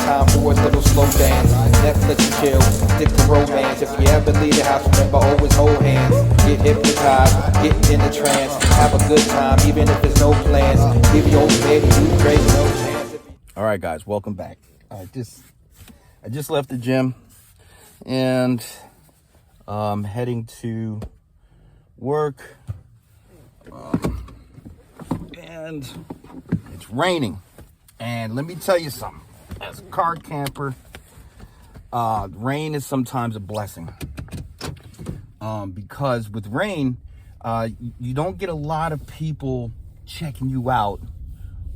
time for a little slow dance. Netflix and chill, stick to romance. If you ever leave the house, remember always hold hands. Get hypnotized, get in a trance. Have a good time, even if there's no plans. Give your old baby you crazy, no chance. All right, guys, welcome back. I just left the gym and heading to work. And it's raining. And let me tell you something. As a car camper, rain is sometimes a blessing. Because with rain, you don't get a lot of people checking you out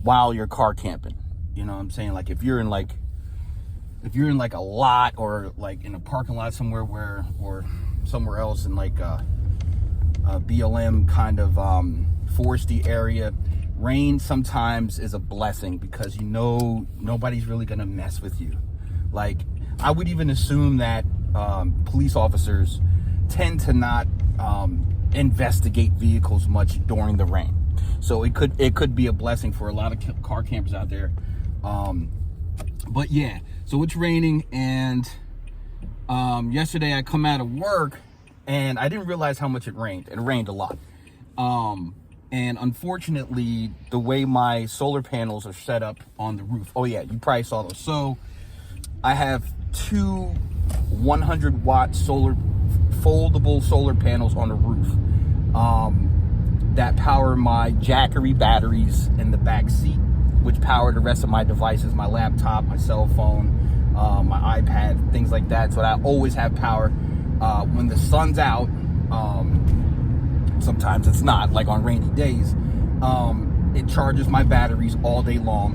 while you're car camping. You know what I'm saying? Like if you're in like a lot or like in a parking lot somewhere or somewhere else in like a BLM kind of foresty area, rain sometimes is a blessing because you know nobody's really gonna mess with you. Like I would even assume that police officers tend to not investigate vehicles much during the rain, so it could be a blessing for a lot of car campers out there. But yeah, so it's raining, and yesterday I come out of work and I didn't realize how much it rained. It rained a lot. And unfortunately, the way my solar panels are set up on the roof. Oh yeah, you probably saw those. So I have two 100-watt foldable solar panels on the roof that power my Jackery batteries in the back seat, which power the rest of my devices, my laptop, my cell phone, my iPad, things like that. So that I always have power. When the sun's out, sometimes it's not, like on rainy days, it charges my batteries all day long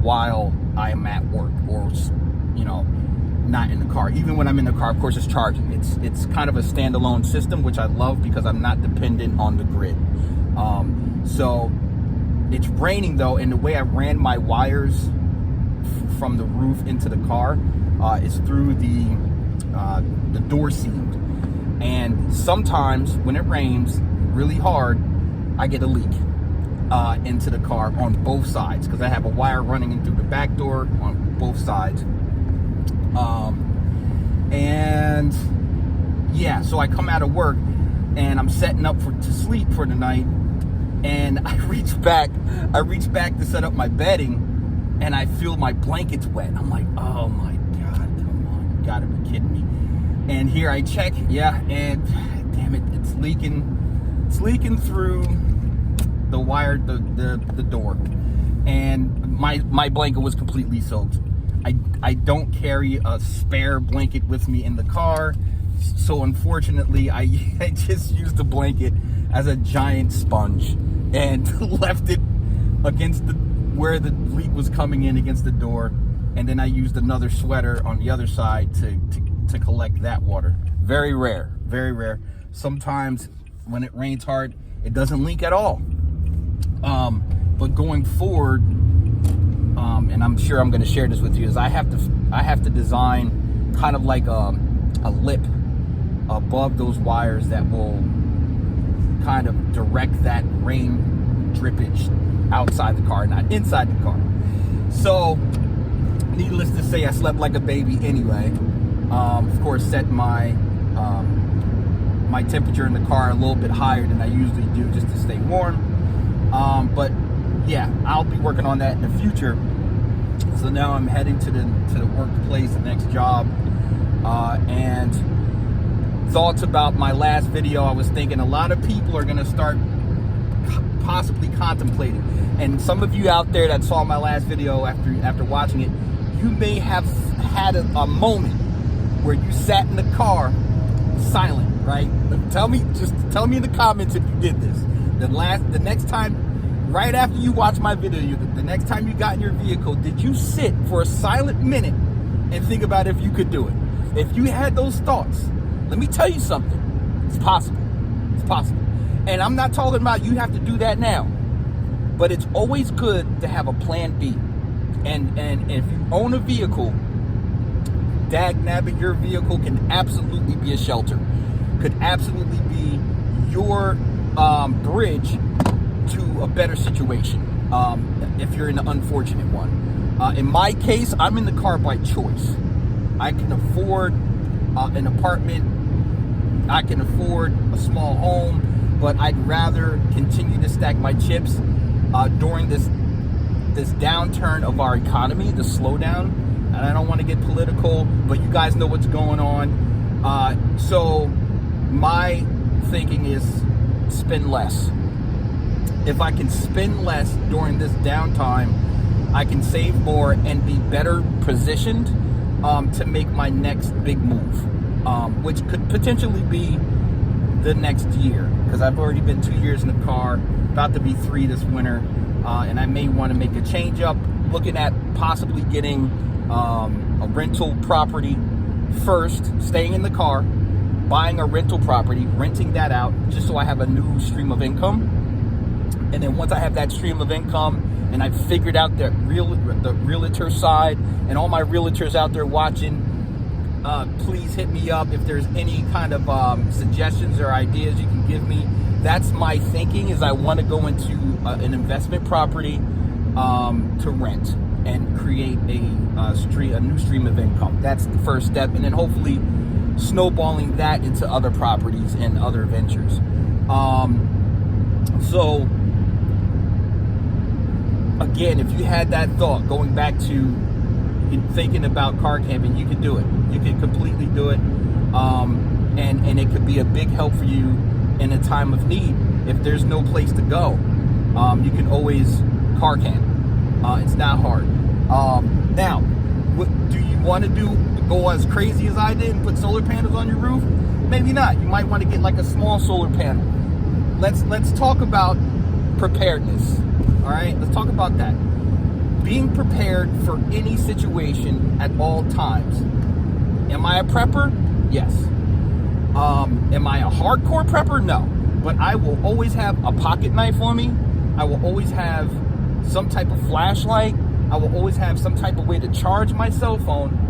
while I am at work or, not in the car. Even when I'm in the car, of course, it's charging. It's kind of a standalone system, which I love because I'm not dependent on the grid. So it's raining though, and the way I ran my wires from the roof into the car is through the door seam. And sometimes when it rains really hard, I get a leak into the car on both sides because I have a wire running in through the back door on both sides. And yeah, so I come out of work and I'm setting up to sleep for the night, and I reach back to set up my bedding, and I feel my blankets wet. I'm like, oh my God, come on, you gotta be kidding me. And here I check, yeah, and damn it, it's leaking through the wire, the door, and my blanket was completely soaked. I don't carry a spare blanket with me in the car, so unfortunately I just used the blanket as a giant sponge and left it against where the leak was coming in against the door, and then I used another sweater on the other side to collect that water. Very rare, very rare. Sometimes when it rains hard, it doesn't leak at all. But going forward, and I'm sure I'm going to share this with you, is I have to design kind of like a lip above those wires that will kind of direct that rain drippage outside the car, not inside the car. So needless to say, I slept like a baby anyway. Of course, set my temperature in the car a little bit higher than I usually do just to stay warm. But yeah, I'll be working on that in the future. So now I'm heading to the workplace, the next job, and thoughts about my last video. I was thinking a lot of people are going to start possibly contemplating, and some of you out there that saw my last video after watching it, you may have had a moment where you sat in the car silent, right? Tell me in the comments if you did this. The next time, right after you watch my video, the next time you got in your vehicle, did you sit for a silent minute and think about if you could do it? If you had those thoughts, let me tell you something. It's possible. It's possible. And I'm not talking about you have to do that now, but it's always good to have a plan B. And if you own a vehicle, dagnabbit, your vehicle can absolutely be a shelter. Could absolutely be your bridge to a better situation if you're in an unfortunate one. In my case, I'm in the car by choice. I can afford an apartment, I can afford a small home, but I'd rather continue to stack my chips during this downturn of our economy, the slowdown. And I don't want to get political, but you guys know what's going on. So my thinking is spend less. If I can spend less during this downtime, I can save more and be better positioned to make my next big move, which could potentially be the next year, because I've already been 2 years in the car, about to be 3 this winter, and I may want to make a change up, looking at possibly getting a rental property first, staying in the car, buying a rental property, renting that out, just so I have a new stream of income. And then once I have that stream of income and I've figured out the realtor side, and all my realtors out there watching, please hit me up if there's any kind of suggestions or ideas you can give me. That's my thinking, is I want to go into an investment property to rent and create a new stream of income. That's the first step, and then hopefully snowballing that into other properties and other ventures. So again, if you had that thought, going back to thinking about car camping, you can do it. You can completely do it, and it could be a big help for you in a time of need. If there's no place to go, you can always car camp. It's not hard. Now, what do you want to do? Go as crazy as I did and put solar panels on your roof? Maybe not. You might want to get like a small solar panel. Let's talk about preparedness. All right, let's talk about that. Being prepared for any situation at all times. Am I a prepper? Yes. Am I a hardcore prepper? No. But I will always have a pocket knife on me. I will always have some type of flashlight. I will always have some type of way to charge my cell phone.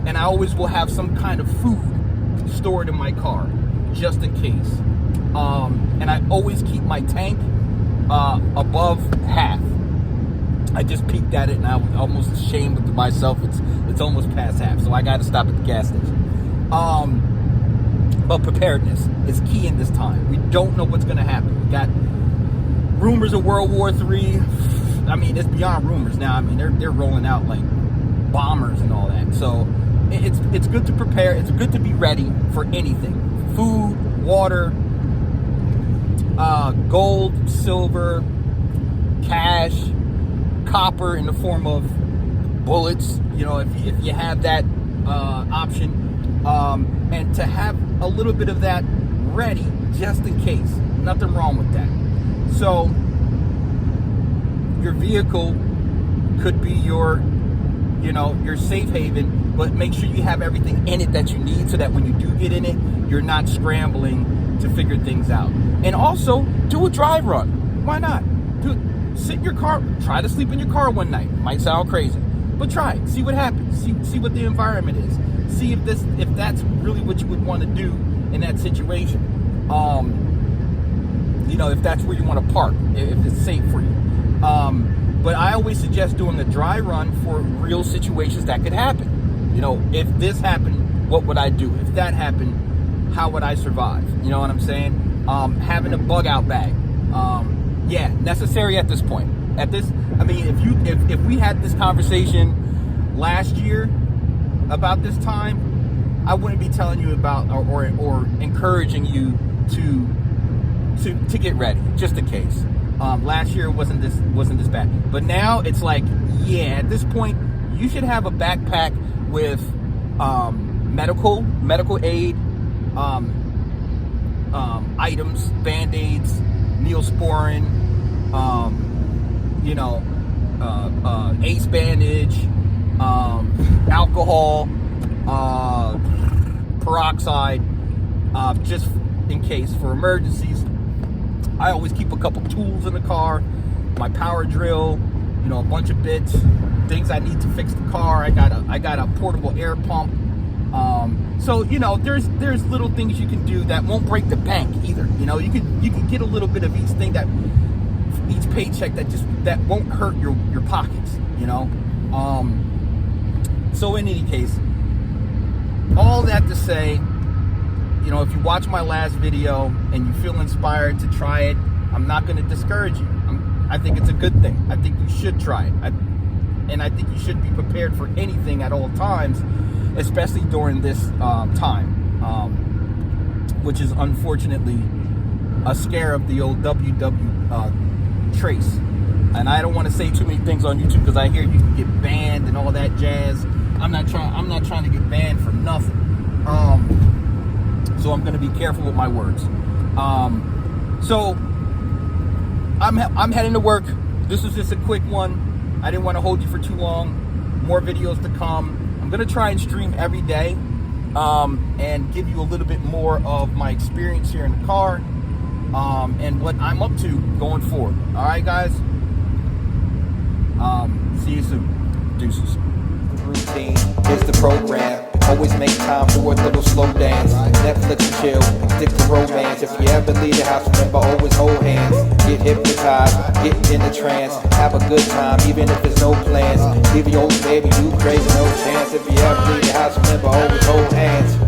And I always will have some kind of food stored in my car, just in case. And I always keep my tank above half. I just peeked at it and I was almost ashamed of myself. It's almost past half, so I got to stop at the gas station. But preparedness is key in this time. We don't know what's going to happen. We got rumors of World War III. I mean, it's beyond rumors now. I mean, they're rolling out like bombers and all that. So it's good to prepare. It's good to be ready for anything. Food, water, gold, silver, cash, copper in the form of bullets, you know, if you have that option, and to have a little bit of that ready just in case. Nothing wrong with that. So your vehicle could be your safe haven, but make sure you have everything in it that you need, so that when you do get in it, you're not scrambling to figure things out. And also, do a dry run. Why not? Sit in your car, try to sleep in your car one night. Might sound crazy, but try it. See what happens. See what the environment is. See if that's really what you would want to do in that situation. If that's where you want to park, if it's safe for you. But I always suggest doing a dry run for real situations that could happen. If this happened, what would I do? If that happened, how would I survive? You know what I'm saying? Having a bug out bag. Necessary at this point. If we had this conversation last year about this time, I wouldn't be telling you about or encouraging you to get ready, just in case. Last year wasn't this bad, but now it's like, at this point you should have a backpack with medical aid items, Band-Aids, Neosporin, ace bandage, alcohol, peroxide, just in case for emergencies. I always keep a couple tools in the car, my power drill, a bunch of bits, things I need to fix the car. I got a portable air pump. So there's little things you can do that won't break the bank either. You can get a little bit of each thing that each paycheck that won't hurt your pockets, you know. So in any case, all that to say, you know, if you watch my last video and you feel inspired to try it, I'm not going to discourage you. I think it's a good thing. I think you should try it. And I think you should be prepared for anything at all times, especially during this time, which is unfortunately a scare of the old WW trace. And I don't want to say too many things on YouTube because I hear you can get banned and all that jazz. I'm not trying to get banned for nothing. So I'm going to be careful with my words. So I'm heading to work. This was just a quick one. I didn't want to hold you for too long. More videos to come. I'm going to try and stream every day and give you a little bit more of my experience here in the car and what I'm up to going forward. All right, guys? See you soon. Deuces. Routine is the program. Always make time for a little slow dance. Netflix and chill, stick to romance. If you ever leave the house, remember always hold hands. Get hypnotized, get in the trance. Have a good time, even if there's no plans. Leave your old baby, you crazy, no chance. If you ever leave the house, remember always hold hands.